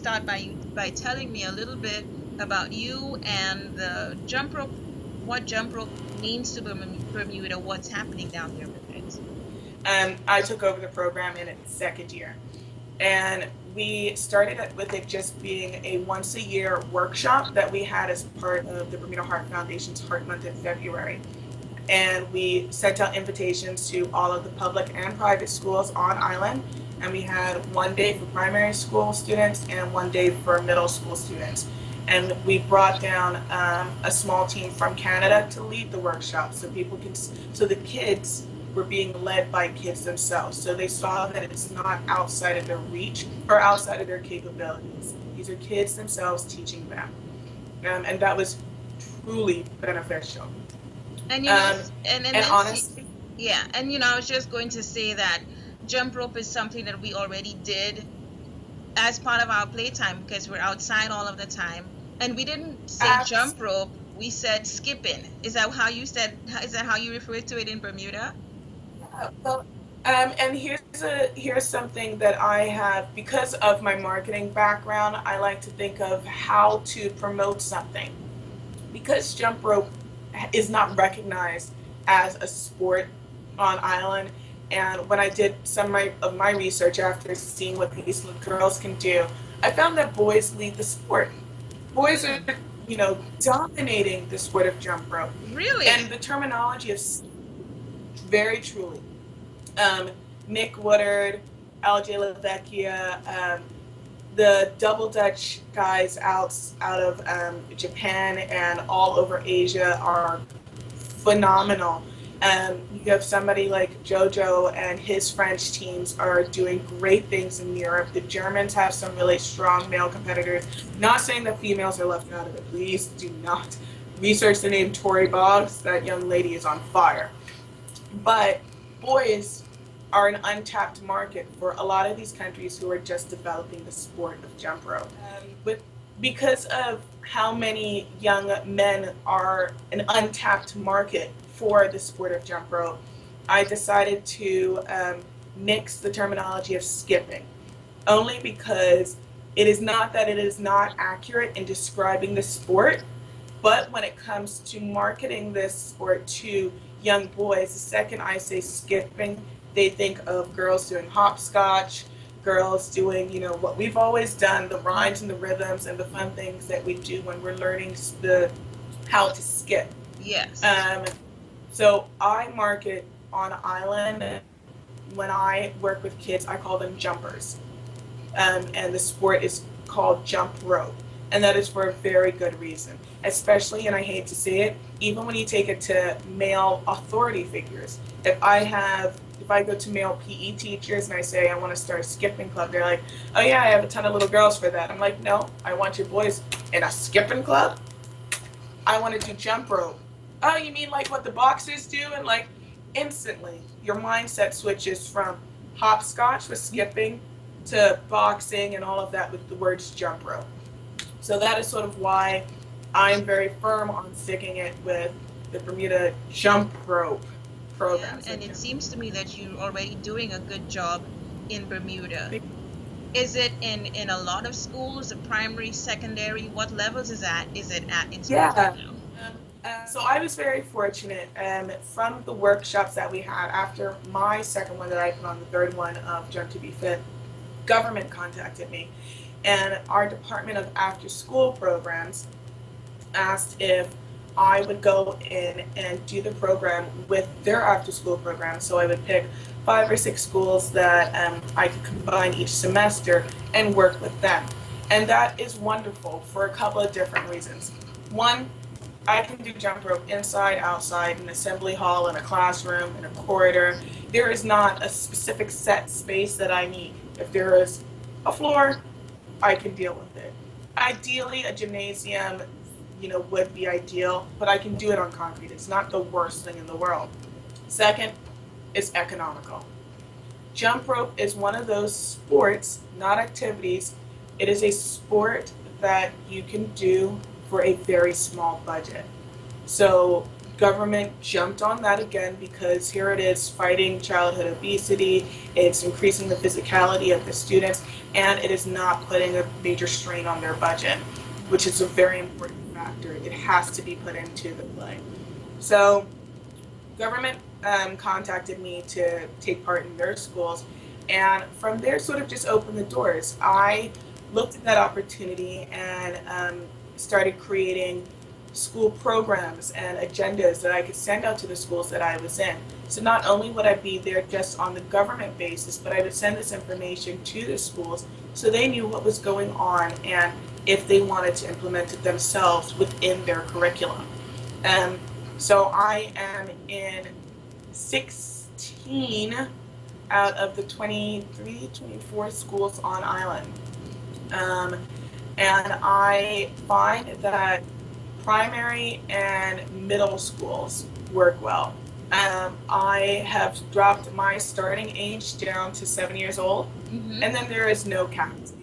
start by telling me a little bit about you and the jump rope, what jump rope means to Bermuda, what's happening down there with it. I took over the program in its second year. And we started with it just being a once a year workshop that we had as part of the Bermuda Heart Foundation's Heart Month in February. And we sent out invitations to all of the public and private schools on island. And we had one day for primary school students and one day for middle school students. And we brought down a small team from Canada to lead the workshop, so so the kids were being led by kids themselves. So they saw that it's not outside of their reach or outside of their capabilities. These are kids themselves teaching them. And that was truly beneficial. And Um, and and then honestly, yeah, and I was just going to say that jump rope is something that we already did as part of our playtime because we're outside all of the time. And we didn't say abs- jump rope, we said skipping. Is that how you said, is that how you refer to it in Bermuda? well, and here's something that I have because of my marketing background. I like to think of how to promote something because jump rope is not recognized as a sport on island. And when I did of my research after seeing what these little girls can do, I found that boys lead the sport. Boys are, Hmm, dominating the sport of jump rope. And really? the terminology of very truly, um, Nick Woodard, LJ LaVecchia, the double Dutch guys out of Japan and all over Asia are phenomenal. You have somebody like Jojo and his French teams are doing great things in Europe. The Germans have some really strong male competitors. Not saying that females are left out of it. Please do not research the name Tori Boggs. That young lady is on fire. But boys are an untapped market for a lot of these countries who are just developing the sport of jump rope. With Because of how many young men are an untapped market for the sport of jump rope, I decided to mix the terminology of skipping, only because it is not that it is not accurate in describing the sport, but when it comes to marketing this sport to young boys, the second I say skipping, they think of girls doing hopscotch, girls doing, what we've always done, the rhymes and the rhythms and the fun things that we do when we're learning the how to skip. Yes. Um, so I market on island. When I work with kids, I call them jumpers, and the sport is called jump rope. And that is for a very good reason. Especially, and I hate to say it, even when you take it to male authority figures. If I go to male PE teachers and I say I want to start a skipping club, they're like, oh yeah, I have a ton of little girls for that. I'm like, no, I want your boys in a skipping club. I want to do jump rope. Oh, you mean like what the boxers do? And like instantly, your mindset switches from hopscotch with skipping to boxing and all of that with the words jump rope. So that is sort of why I'm very firm on sticking it with the Bermuda Jump Rope Yeah, program. So and it seems to me that you're already doing a good job in Bermuda. Is it in a lot of schools, the primary, secondary? What levels is it at in schools right yeah. now? So I was very fortunate from the workshops that we had after my second one that I put on, the third one of Jump to Be Fit, government contacted me, and our Department of After School Programs asked if I would go in and do the program with their after school program. So I would pick 5 or 6 schools that I could combine each semester and work with them. And that is wonderful for a couple of different reasons. One, I can do jump rope inside, outside, in an assembly hall, in a classroom, in a corridor. There is not a specific set space that I need. If there is a floor, I can deal with it. Ideally, a gymnasium, would be ideal, but I can do it on concrete. It's not the worst thing in the world. Second, it's economical. Jump rope is one of those sports, not activities. It is a sport that you can do for a very small budget. So government jumped on that again because here it is fighting childhood obesity, it's increasing the physicality of the students, and it is not putting a major strain on their budget, which is a very important factor. It has to be put into the play. So government contacted me to take part in their schools, and from there sort of just opened the doors. I looked at that opportunity and started creating school programs and agendas that I could send out to the schools that I was in. So not only would I be there just on the government basis, but I would send this information to the schools so they knew what was going on and if they wanted to implement it themselves within their curriculum. Um, so I am in 16 out of the 23, 24 schools on island. Um, and I find that primary and middle schools work well. I have dropped my starting age down to 7 years old, Mm-hmm. and then there is no cap to the